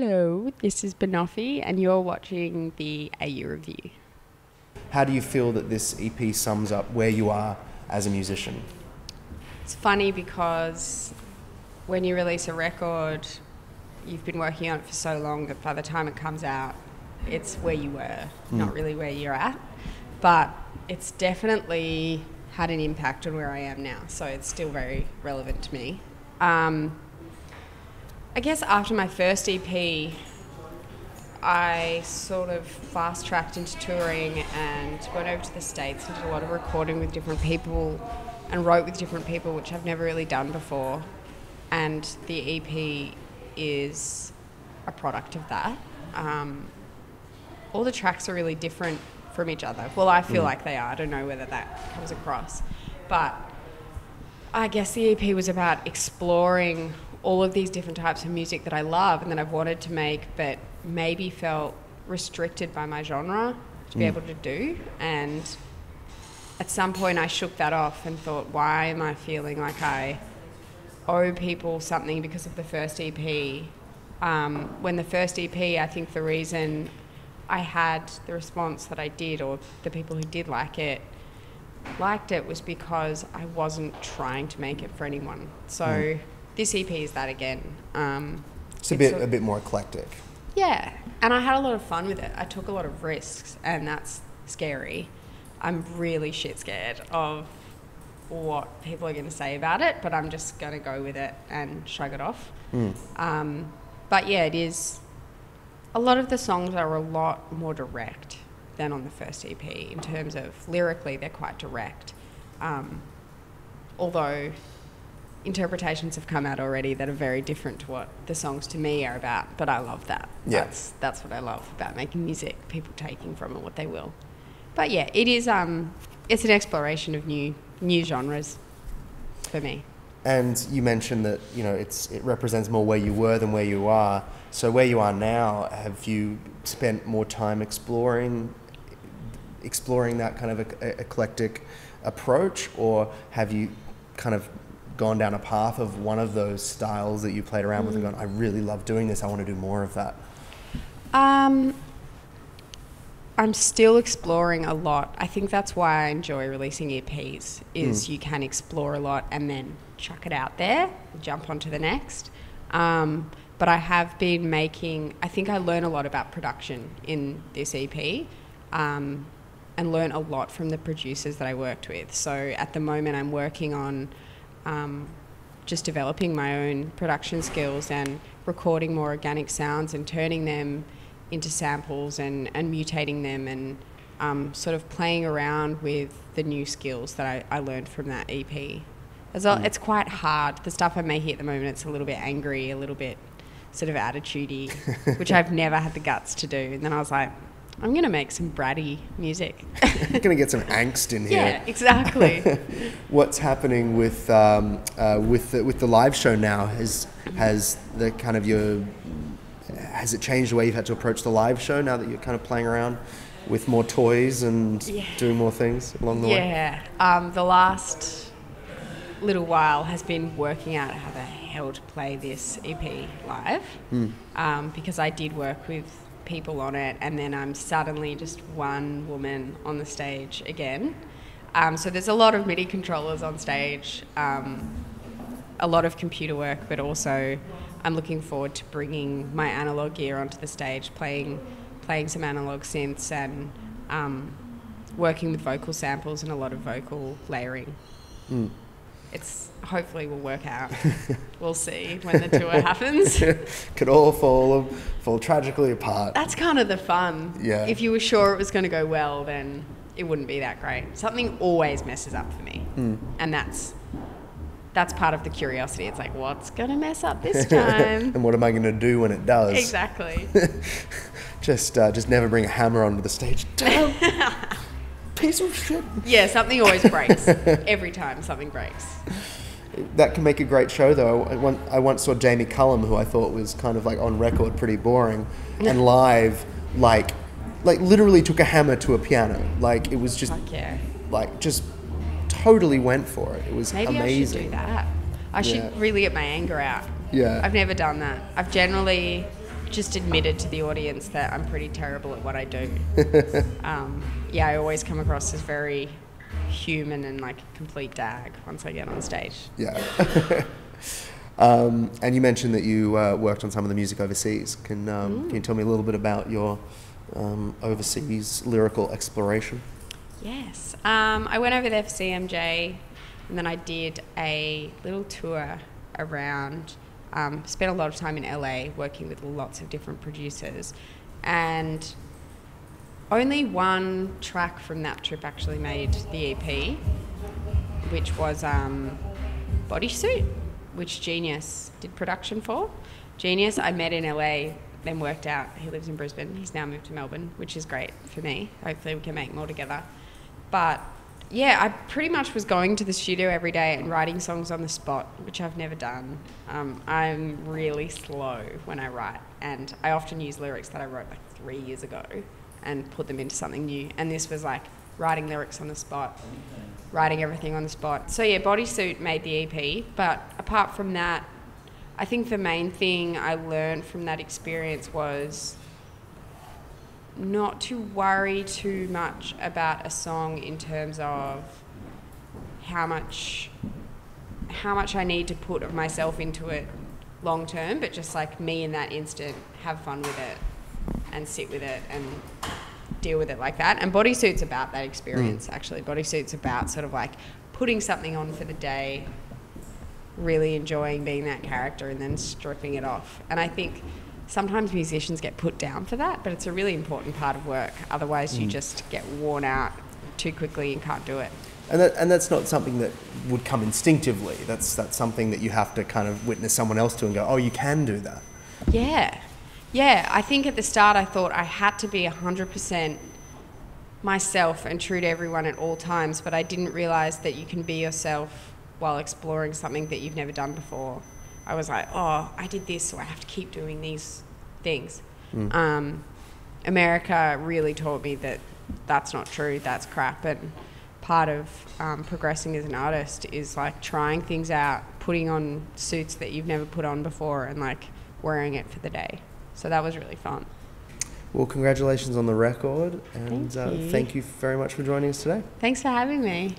Hello, this is Banoffee and you're watching the AU Review. How do you feel that this EP sums up where you are as a musician? It's funny because when you release a record, you've been working on it for so long that by the time it comes out, it's where you were, not really where you're at. But it's definitely had an impact on where I am now, so it's still very relevant to me. I guess after my first EP, I sort of fast-tracked into touring and went over to the States and did a lot of recording with different people and wrote with different people, which I've never really done before. And the EP is a product of that. All the tracks are really different from each other. Well, I feel like they are. I don't know whether that comes across. But I guess the EP was about exploring all of these different types of music that I love and that I've wanted to make, but maybe felt restricted by my genre to be able to do. And at some point I shook that off and thought, why am I feeling like I owe people something because of the first EP? When the first EP, I think the reason I had the response that I did, or the people who did liked it was because I wasn't trying to make it for anyone. So this EP is that again. It's a bit more eclectic. Yeah, and I had a lot of fun with it. I took a lot of risks, and that's scary. I'm really shit scared of what people are going to say about it, but I'm just going to go with it and shrug it off. But yeah, it is. A lot of the songs are a lot more direct than on the first EP in terms of lyrically, they're quite direct. Although interpretations have come out already that are very different to what the songs to me are about, but I love that. Yeah. That's what I love about making music, people taking from it what they will. But yeah, it is it's an exploration of new genres for me. And you mentioned that, you know, it represents more where you were than where you are. So where you are now, have you spent more time exploring that kind of eclectic approach, or have you kind of gone down a path of one of those styles that you played around with and gone, I really love doing this, I want to do more of that? I'm still exploring a lot. I think that's why I enjoy releasing EPs, is you can explore a lot and then chuck it out there, jump onto the next. But I have been making, I think I learn a lot about production in this EP, and learn a lot from the producers that I worked with. So at the moment I'm working on just developing my own production skills and recording more organic sounds and turning them into samples and mutating them and sort of playing around with the new skills that I learned from that EP. As well, it's quite hard. The stuff I'm making at the moment, it's a little bit angry, a little bit sort of attitude-y, which I've never had the guts to do. And then I was like, I'm going to make some bratty music. You're going to get some angst in here. Yeah, exactly. What's happening with the live show now? Has it changed the way you've had to approach the live show now that you're kind of playing around with more toys and doing more things along the way? Yeah. The last little while has been working out how the hell to play this EP live, because I did work with people on it, and then I'm suddenly just one woman on the stage again. So there's a lot of MIDI controllers on stage, a lot of computer work, but also I'm looking forward to bringing my analog gear onto the stage, playing some analog synths and working with vocal samples and a lot of vocal layering. It's hopefully will work out. We'll see when the tour happens. Could all fall tragically apart. That's kind of the fun. Yeah. If you were sure it was going to go well, then it wouldn't be that great. Something always messes up for me, and that's part of the curiosity. It's like, what's going to mess up this time? And what am I going to do when it does? Exactly. Just never bring a hammer onto the stage. Damn. Piece of shit. Yeah, something always breaks. Every time something breaks. That can make a great show, though. I once saw Jamie Cullum, who I thought was kind of like on record pretty boring, and live, like literally took a hammer to a piano. Like it was just, like just totally went for it. It was amazing. Maybe I should do that. I should really get my anger out. Yeah. I've never done that. I've generally just admitted to the audience that I'm pretty terrible at what I do. Yeah, I always come across as very human and like a complete dag once I get on stage. Yeah. And you mentioned that you worked on some of the music overseas. Can you tell me a little bit about your overseas lyrical exploration? Yes. I went over there for CMJ, and then I did a little tour around, spent a lot of time in LA working with lots of different producers, and only one track from that trip actually made the EP, which was Bodysuit, which Genius did production for. Genius I met in LA, then worked out. He lives in Brisbane. He's now moved to Melbourne, which is great for me. Hopefully we can make more together. But yeah, I pretty much was going to the studio every day and writing songs on the spot, which I've never done. I'm really slow when I write, and I often use lyrics that I wrote like 3 years ago and put them into something new. And this was like writing lyrics on the spot, writing everything on the spot. So yeah, Bodysuit made the EP, but apart from that, I think the main thing I learned from that experience was not to worry too much about a song in terms of how much I need to put of myself into it long term, but just like me in that instant, have fun with it and sit with it and deal with it like that. And Bodysuit's about that experience, actually. Bodysuit's about sort of like putting something on for the day, really enjoying being that character, and then stripping it off. And I think sometimes musicians get put down for that, but it's a really important part of work. Otherwise, you just get worn out too quickly and can't do it. And that's not something that would come instinctively. That's something that you have to kind of witness someone else do and go, oh, you can do that. Yeah, I think at the start I thought I had to be 100% myself and true to everyone at all times, but I didn't realise that you can be yourself while exploring something that you've never done before. I was like, oh, I did this, so I have to keep doing these things. America really taught me that that's not true, that's crap. And part of progressing as an artist is like trying things out, putting on suits that you've never put on before, and like wearing it for the day. So that was really fun. Well, congratulations on the record, and Thank you. thank you very much for joining us today. Thanks for having me.